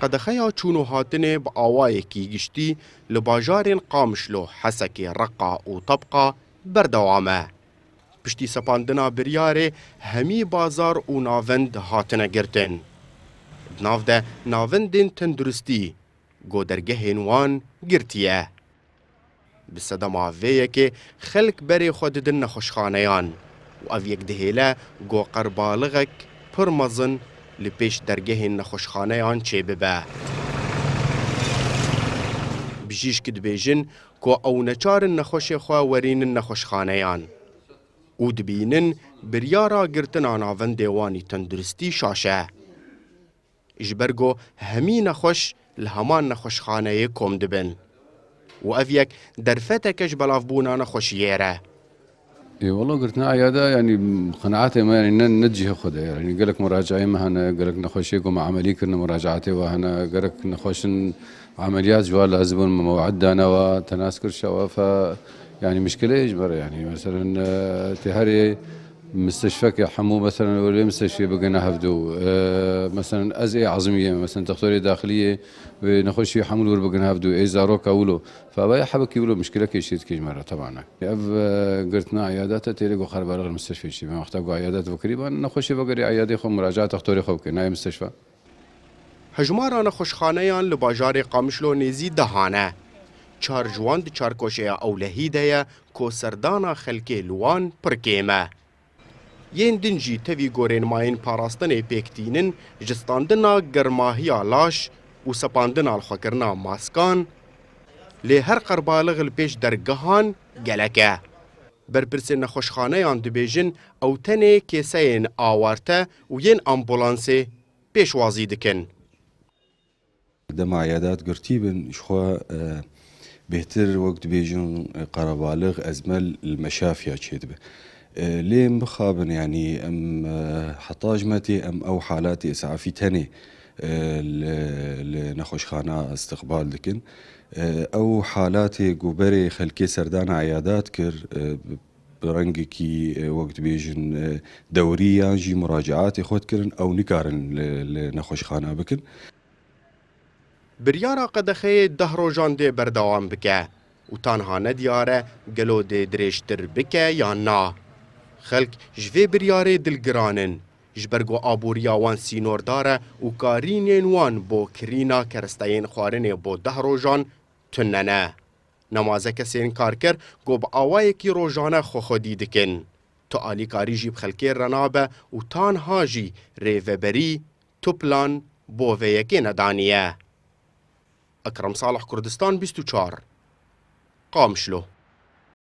قدخەیا چوون و هاتنێ بە ئاوایەکی گشتی لە باژارên قامشلۆ حەسەکێ ڕەقا و تەبقا بەردەوامە. پشتی سەپاندنا بریارێ هەمی بازار و ناوەند هاتنە گرتن. ناو de navendên tenduristî godərgehên wan girtiye. Bi sedema vêyekê xelk berê xwe didin nexweşxaneyan û ev yek dihêle got qerbaliğek pir mezin li pêş dergehên nexweşxaneyan çêbibe. Bijîşk dibêjin ku ew neçarin nexweşê xwe werînin nexweşxaneyan û dibînin biryara girtina navendê wanî tenduristî şaşe. Ji ber got hemî nexweş li heman nexweşxaneyê kom dibin û ev yek derfeteke ji belavbûna nexweşiyê re. والله قلتنا عيادة يعني قناعاتي ما يعني نجيه خده يعني قالك مراجعة ما هنا قالك نخشيكم مع عملية كنا مراجعاتي وهنا قالك نخش عمليات جوال لازم موعد أنا وتناسكر شوا ف يعني مشكلة إجبار يعني مثلا تهري مستشفى حمو مثلا ولا مستشفى بقينا هفدو مثلا أزئة عظمية مثلا دكتورية داخلية نخش حمل وربقنا هفدو إزارو كاولو فبايا حبك يقولوا مشكلة كيشيت كيج مرة طبعا أف قرتنا عيادات تيريقو خرب على المستشفى شيء ما محتاجوا عيادات وقريبا نخش بقري عيادة خو مراجعة دكتوري خو كنا مستشفى هجمارا نخوشخانەیان li bajarê Qamişlo nêzî dehane. Çar ciwan di çarkoşeya ewlehî de ye ku serdana xelkê li wan pir kêm e. Yên din jî tevî gorênmayên parastinê pêktînin ji standina germahiya laş û sepandina xwekirina maskan lê her qerbaliq li pêş dergehan gelek e. Berpirsên nexweşxaneyan dibêjin ew tenê kêseyên awarte û yên ambulansê pêşwazî dikin. دما عيادات قرتيبن شخوا بهتر وقت بيجون قرابالغ أزمل المشافيا تشيدبه ليه مخابن يعني أم حطاجمتي أم أو حالاتي إسعافي تاني لنخوشخانة استقبال لكن أو حالاتي قبري خلكي سردان عيادات كر برنجكي وقت بيجن دوريا جي مراجعاتي خود كرن أو نكارن لنخوشخانة بكن Biryara qedexeyê 10 rojan dê berdewam bike û tanha nediyare gelo dê dirêjtir bike yan na. Xelk ji vê biryarê dilgiranin ji ber got aboriya wan sînordar e û karînên wan bo kirîna keresteyên xwarinê bo 10 rojan tune ne. Nemazekesên karker got bi awayekî rojane xwexwedî dikin. Tu alîkarî jî bi xelkê re nabe û tanha jî rêveberî tu plan bo vê yekê nedaniye. أكرم صالح كردستان 24 قامشلو